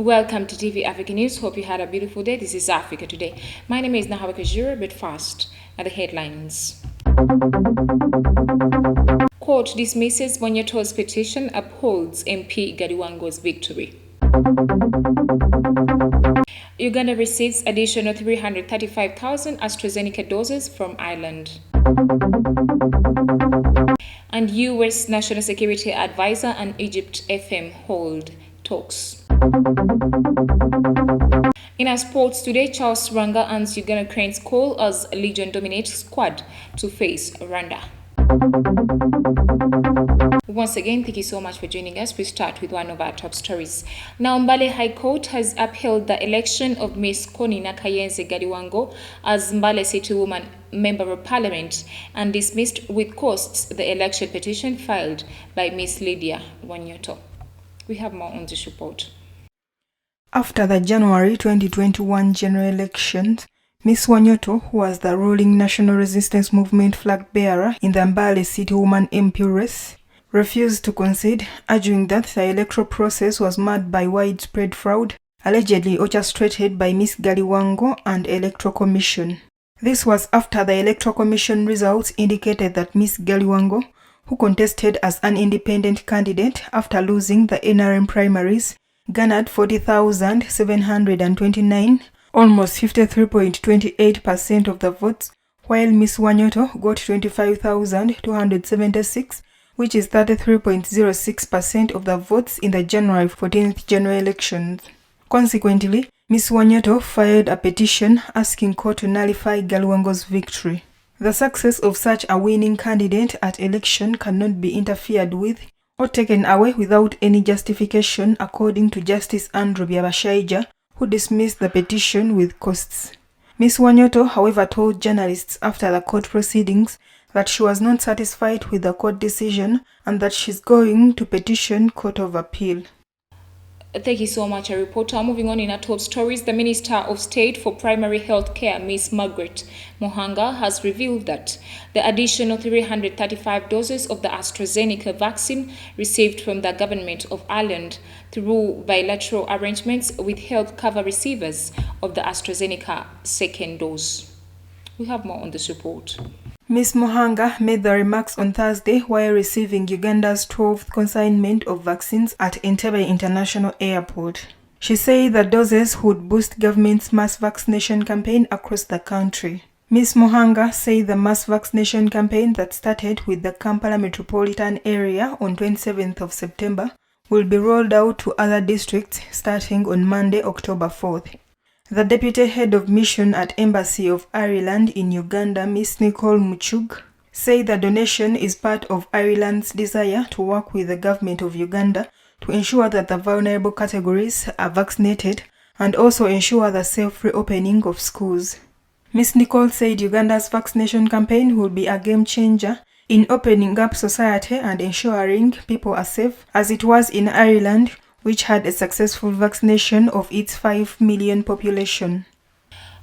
Welcome to TV Africa News. Hope you had a beautiful day. This is Africa Today. My name is Nahawa Kajura, but first are the headlines. Court dismisses Monyoto's petition, upholds MP Gadiwango's victory. Uganda receives additional 335,000 AstraZeneca doses from Ireland. And U.S. National Security Advisor and Egypt FM hold talks. In our sports today, Charles Ranga answers Uganda Cranes call as Legion dominates squad to face Rwanda. Once again, thank you so much for joining us. We start with one of our top stories. Now, Mbale High Court has upheld the election of Miss Konina Kayenze Gadiwango as Mbale City Woman Member of Parliament and dismissed with costs the election petition filed by Miss Lydia Wanyoto. We have more on this report. After the January 2021 general elections, Miss Wanyoto, who was the ruling National Resistance Movement flag bearer in the Mbale City Woman MP race, refused to concede, arguing that the electoral process was marred by widespread fraud, allegedly orchestrated by Miss Gadiwango and Electoral Commission. This was after the Electoral Commission results indicated that Miss Gadiwango, who contested as an independent candidate after losing the NRM primaries, garnered 40,729, almost 53.28% of the votes, while Miss Wanyoto got 25,276, which is 33.06% of the votes in the January 14th general elections. Consequently, Miss Wanyoto filed a petition asking court to nullify Gadiwango's victory. The success of such a winning candidate at election cannot be interfered with or taken away without any justification, according to Justice Andrew Byabashaija, who dismissed the petition with costs. Miss Wanyoto, however, told journalists after the court proceedings that she was not satisfied with the court decision and that she's going to petition Court of Appeal. Thank you so much, a reporter. Moving on in our top stories, the Minister of State for Primary Health Care, Ms. Margaret Mohanga, has revealed that the additional 335 doses of the AstraZeneca vaccine received from the government of Ireland through bilateral arrangements will help cover receivers of the AstraZeneca second dose. We have more on this report. Ms. Mohanga made the remarks on Thursday while receiving Uganda's 12th consignment of vaccines at Entebbe International Airport. She said the doses would boost government's mass vaccination campaign across the country. Ms. Mohanga said the mass vaccination campaign that started with the Kampala metropolitan area on 27th of September will be rolled out to other districts starting on Monday, October 4th. The deputy head of mission at Embassy of Ireland in Uganda, Ms. Nicole Muchug, said the donation is part of Ireland's desire to work with the government of Uganda to ensure that the vulnerable categories are vaccinated and also ensure the safe reopening of schools. Ms. Nicole said Uganda's vaccination campaign will be a game changer in opening up society and ensuring people are safe, as it was in Ireland, which had a successful vaccination of its 5 million population.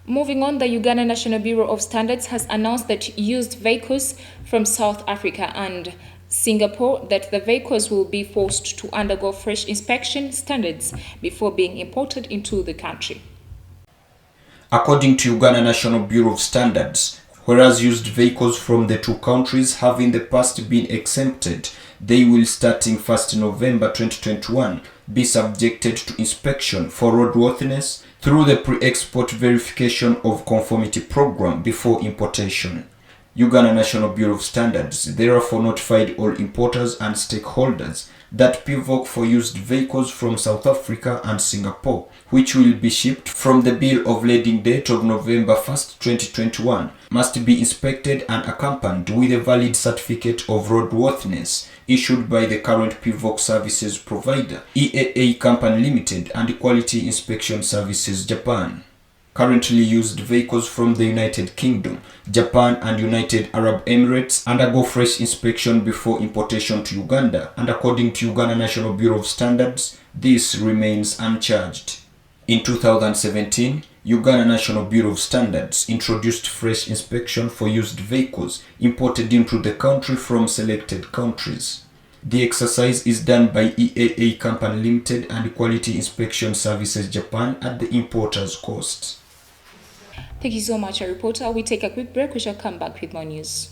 Moving on, the Uganda National Bureau of Standards has announced that used vehicles from South Africa and Singapore, that the vehicles will be forced to undergo fresh inspection standards before being imported into the country. According to Uganda National Bureau of Standards, whereas used vehicles from the two countries have in the past been exempted, they will, starting 1st November 2021, be subjected to inspection for roadworthiness through the pre-export verification of conformity program before importation. Uganda National Bureau of Standards therefore notified all importers and stakeholders that PVOC for used vehicles from South Africa and Singapore, which will be shipped from the bill of lading date of November 1st, 2021, must be inspected and accompanied with a valid certificate of roadworthiness issued by the current PVOC services provider, EAA Company Limited and Quality Inspection Services Japan. Currently used vehicles from the United Kingdom, Japan and United Arab Emirates undergo fresh inspection before importation to Uganda, and according to Uganda National Bureau of Standards, this remains uncharged. In 2017, Uganda National Bureau of Standards introduced fresh inspection for used vehicles imported into the country from selected countries. The exercise is done by EAA Company Limited and Quality Inspection Services Japan at the importer's cost. Thank you so much, our reporter. We take a quick break. We shall come back with more news.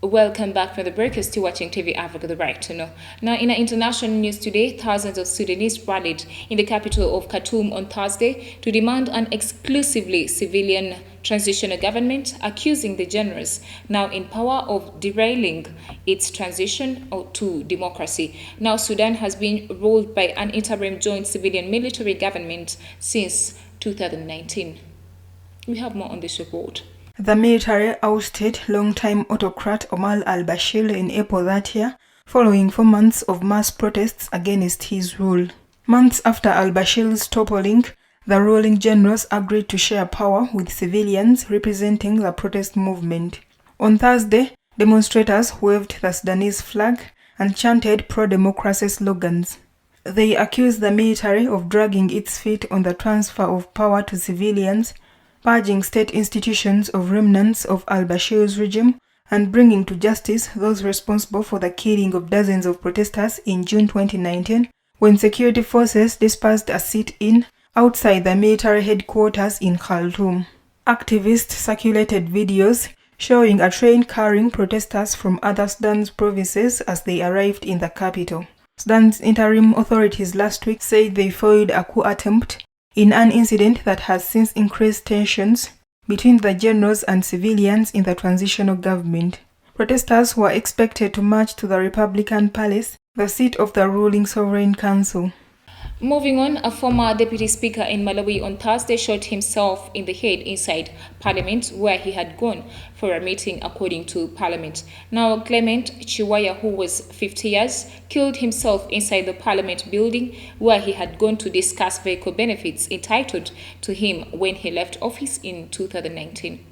Welcome back from the break. You're still watching TV Africa, the right to know. Now, in our international news today, thousands of Sudanese rallied in the capital of Khartoum on Thursday to demand an exclusively civilian transitional government, accusing the generals now in power of derailing its transition to democracy. Now, Sudan has been ruled by an interim joint civilian military government since 2019. We have more on this report. The military ousted long-time autocrat Omar al-Bashir in April that year, following 4 months of mass protests against his rule. Months after al-Bashir's toppling, the ruling generals agreed to share power with civilians representing the protest movement. On Thursday, demonstrators waved the Sudanese flag and chanted pro-democracy slogans. They accused the military of dragging its feet on the transfer of power to civilians, purging state institutions of remnants of al-Bashir's regime, and bringing to justice those responsible for the killing of dozens of protesters in June 2019, when security forces dispersed a sit-in outside the military headquarters in Khartoum. Activists circulated videos showing a train carrying protesters from other Sudan's provinces as they arrived in the capital. Sudan's interim authorities last week said they foiled a coup attempt in an incident that has since increased tensions between the generals and civilians in the transitional government. Protesters were expected to march to the Republican Palace, the seat of the ruling Sovereign Council. Moving on, a former deputy speaker in Malawi on Thursday shot himself in the head inside Parliament, where he had gone for a meeting, according to Parliament. Now, Clement Chiwaya, who was 50 years, killed himself inside the Parliament building, where he had gone to discuss vehicle benefits entitled to him when he left office in 2019.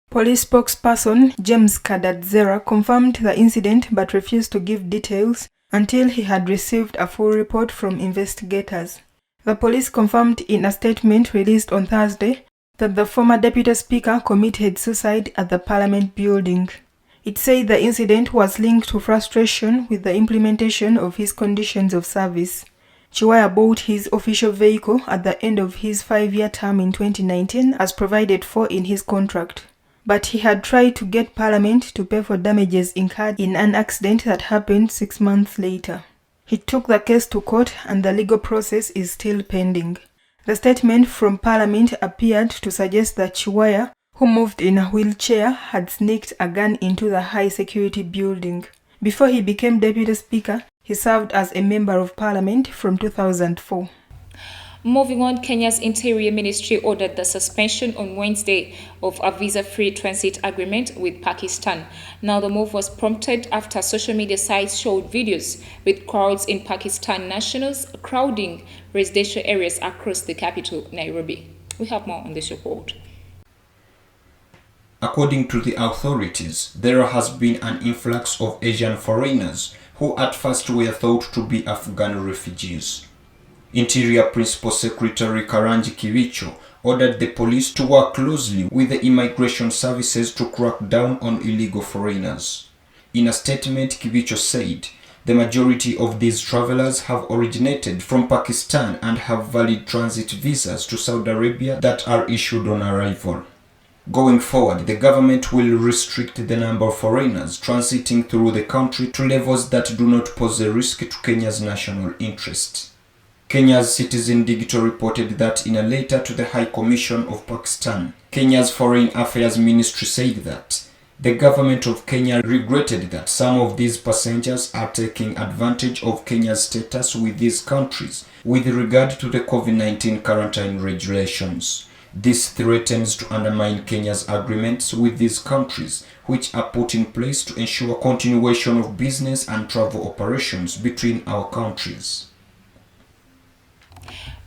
Police spokesperson James Kadadzera confirmed the incident but refused to give details until he had received a full report from investigators. The police confirmed in a statement released on Thursday that the former deputy speaker committed suicide at the Parliament building. It said the incident was linked to frustration with the implementation of his conditions of service. Chiwaya bought his official vehicle at the end of his 5-year term in 2019 as provided for in his contract. But he had tried to get Parliament to pay for damages incurred in an accident that happened 6 months later. He took the case to court and the legal process is still pending. The statement from Parliament appeared to suggest that Chiwaya, who moved in a wheelchair, had sneaked a gun into the high-security building. Before he became Deputy Speaker, he served as a Member of Parliament from 2004. Moving on, Kenya's Interior Ministry ordered the suspension on Wednesday of a visa-free transit agreement with Pakistan. Now, the move was prompted after social media sites showed videos with crowds in Pakistan nationals crowding residential areas across the capital, Nairobi. We have more on this report. According to the authorities, there has been an influx of Asian foreigners who at first were thought to be Afghan refugees. Interior Principal Secretary Karanji Kibicho ordered the police to work closely with the immigration services to crack down on illegal foreigners. In a statement, Kibicho said, the majority of these travelers have originated from Pakistan and have valid transit visas to Saudi Arabia that are issued on arrival. Going forward, the government will restrict the number of foreigners transiting through the country to levels that do not pose a risk to Kenya's national interest. Kenya's Citizen Digital reported that in a letter to the High Commission of Pakistan, Kenya's Foreign Affairs Ministry said that The government of Kenya regretted that some of these passengers are taking advantage of Kenya's status with these countries with regard to the COVID-19 quarantine regulations. This threatens to undermine Kenya's agreements with these countries, which are put in place to ensure continuation of business and travel operations between our countries.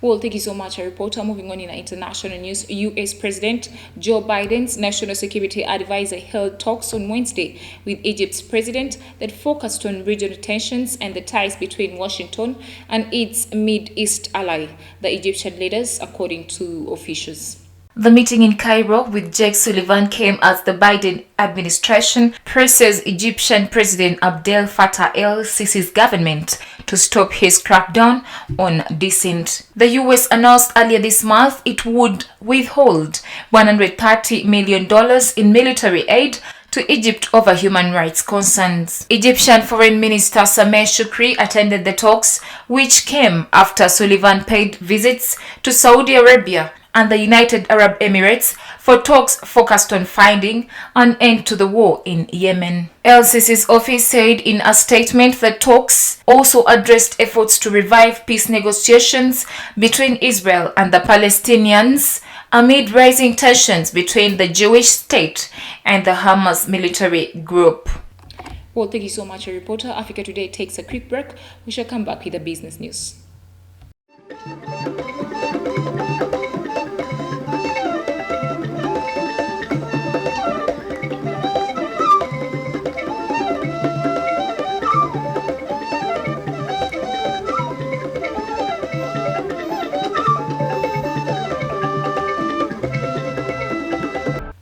Well, thank you so much, reporter. Moving on in international news, U.S. President Joe Biden's national security advisor held talks on Wednesday with Egypt's president that focused on regional tensions and the ties between Washington and its Mid-East ally, the Egyptian leaders, according to officials. The meeting in Cairo with Jake Sullivan came as the Biden administration presses Egyptian President Abdel Fattah el-Sisi's government to stop his crackdown on dissent. The U.S. announced earlier this month it would withhold $130 million in military aid to Egypt over human rights concerns. Egyptian Foreign Minister Sameh Shoukry attended the talks, which came after Sullivan paid visits to Saudi Arabia and the United Arab Emirates for talks focused on finding an end to the war in Yemen. El-Sisi's office said in a statement that talks also addressed efforts to revive peace negotiations between Israel and the Palestinians amid rising tensions between the Jewish state and the Hamas military group. Well, thank you so much, reporter. Africa Today takes a quick break. We shall come back with the business news.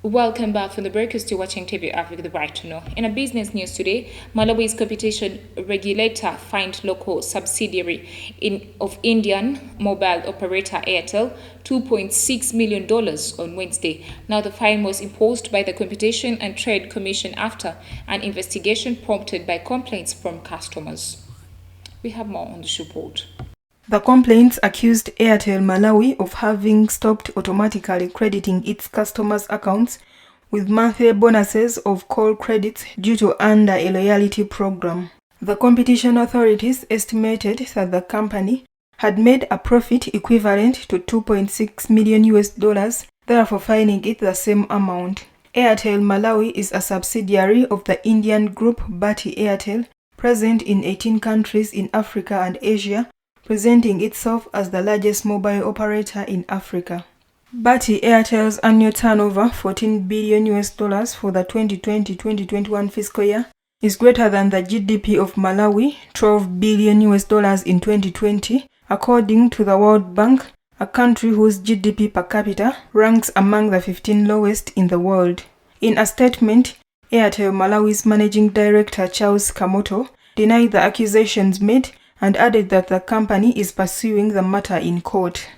Welcome back from the break. You're still watching TV Africa, the right to know. In a business news today, Malawi's competition regulator fined local subsidiary of Indian mobile operator Airtel $2.6 million on Wednesday. Now, the fine was imposed by the Competition and Trade Commission after an investigation prompted by complaints from customers. We have more on this report. The complaints accused Airtel Malawi of having stopped automatically crediting its customers' accounts with monthly bonuses of call credits due to under a loyalty program. The competition authorities estimated that the company had made a profit equivalent to $2.6 million, therefore fining it the same amount. Airtel Malawi is a subsidiary of the Indian group Bharti Airtel, present in 18 countries in Africa and Asia, presenting itself as the largest mobile operator in Africa. Bharti Airtel's annual turnover, $14 billion for the 2020-2021 fiscal year, is greater than the GDP of Malawi, $12 billion in 2020, according to the World Bank, a country whose GDP per capita ranks among the 15 lowest in the world. In a statement, Airtel Malawi's managing director Charles Kamoto denied the accusations made and added that the company is pursuing the matter in court.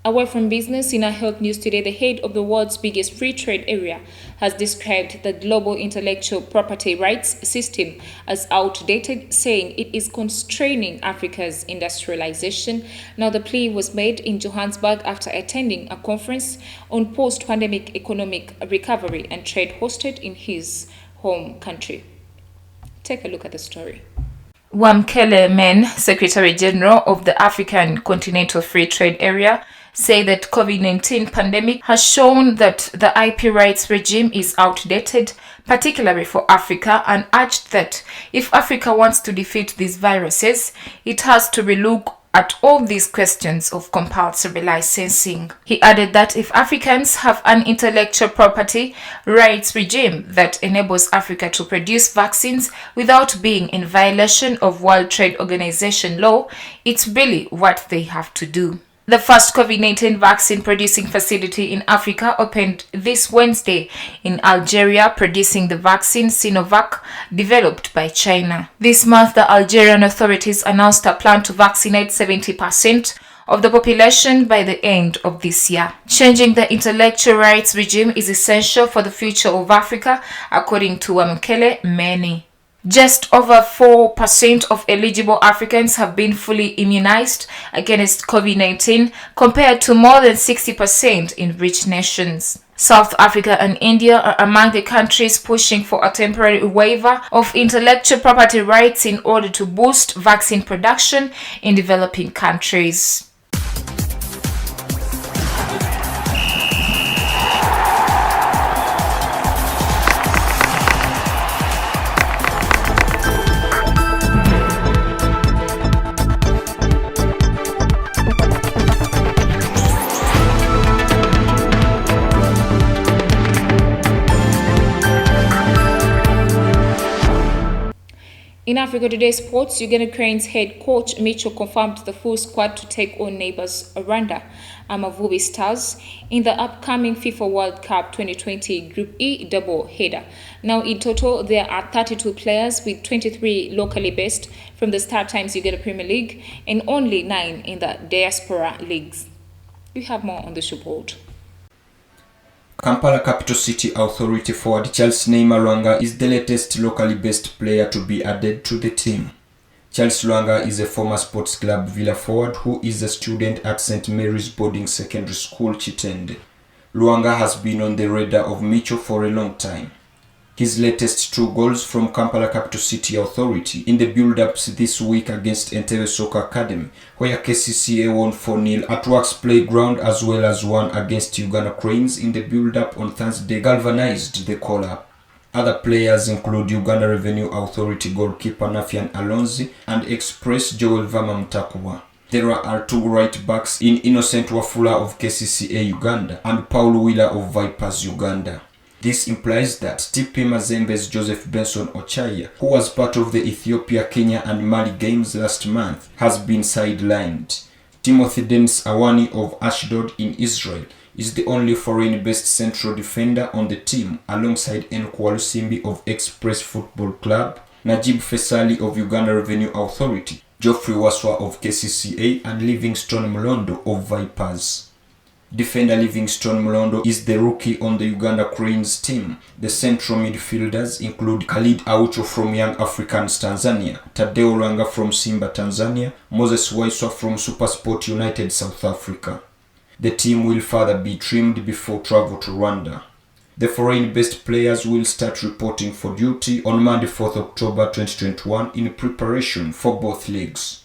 Away from business, in our health news today, the head of the world's biggest free trade area has described the global intellectual property rights system as outdated, saying it is constraining Africa's industrialization. Now, the plea was made in Johannesburg after attending a conference on post-pandemic economic recovery and trade hosted in his home country. Take a look at the story. Wamkele Men, Secretary General of the African Continental Free Trade Area, say that COVID-19 pandemic has shown that the IP rights regime is outdated, particularly for Africa, and urged that if Africa wants to defeat these viruses, it has to relook at all these questions of compulsory licensing. He added that if Africans have an intellectual property rights regime that enables Africa to produce vaccines without being in violation of World Trade Organization law, it's really what they have to do. The first COVID-19 vaccine producing facility in Africa opened this Wednesday in Algeria, producing the vaccine Sinovac developed by China. This month, the Algerian authorities announced a plan to vaccinate 70% of the population by the end of this year. Changing the intellectual rights regime is essential for the future of Africa, according to Wamukele Meni. Just over 4% of eligible Africans have been fully immunized against COVID-19, compared to more than 60% in rich nations. South Africa and India are among the countries pushing for a temporary waiver of intellectual property rights in order to boost vaccine production in developing countries. In Africa Today Sports, Uganda Cranes head coach Mitchell confirmed the full squad to take on neighbors Rwanda Amavubi Stars in the upcoming FIFA World Cup 2020 Group E double header. Now in total, there are 32 players, with 23 locally based from the Star Times Uganda Premier League and only 9 in the Diaspora Leagues. We have more on this report. Kampala Capital City Authority forward Charles Neymar Lwanga is the latest locally based player to be added to the team. Charles Lwanga is a former sports club Villa forward who is a student at St. Mary's Boarding Secondary School, Chitende. Lwanga has been on the radar of Mitchell for a long time. His latest 2 goals from Kampala Capital City Authority in the build-ups this week against Entebbe Soccer Academy, where KCCA won 4-0 at Works Playground, as well as one against Uganda Cranes in the build-up on Thursday, galvanized the call-up. Other players include Uganda Revenue Authority goalkeeper Nafian Alonzi and Express Joel Vama Mutakuwa. There are 2 right-backs in Innocent Wafula of KCCA Uganda and Paul Wheeler of Vipers Uganda. This implies that TP Mazembe's Joseph Benson Ochaya, who was part of the Ethiopia, Kenya and Mali games last month, has been sidelined. Timothy Dennis Awani of Ashdod in Israel is the only foreign-based central defender on the team, alongside Enko Walusimbi of Express Football Club, Najib Fesali of Uganda Revenue Authority, Geoffrey Waswa of KCCA and Livingstone Mulondo of Vipers. Defender Livingstone Mulondo is the rookie on the Uganda Cranes team. The central midfielders include Khalid Aucho from Young Africans Tanzania, Tadeo Lwanga from Simba Tanzania, Moses Waiswa from SuperSport United South Africa. The team will further be trimmed before travel to Rwanda. The foreign-based players will start reporting for duty on Monday, 4th October 2021 in preparation for both leagues.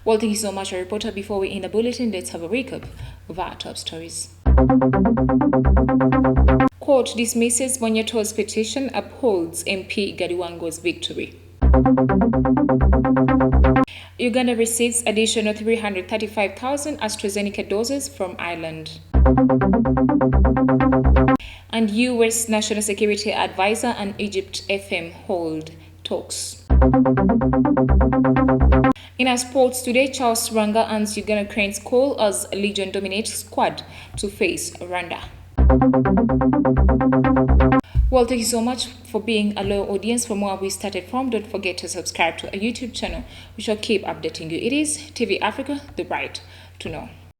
Well, thank you so much, our reporter. Before we end the bulletin, let's have a recap of our top stories. Court dismisses Monyeto's petition, upholds MP Gadiwango's victory. Uganda receives additional 335,000 AstraZeneca doses from Ireland. And US National Security Advisor and Egypt FM hold talks. In our sports today, Charles Lwanga and Uganda Cranes call as Legion dominates squad to face Rwanda. Well, thank you so much for being a loyal audience. From where we started from, don't forget to subscribe to our YouTube channel. We shall keep updating you. It is TV Africa, the right to know.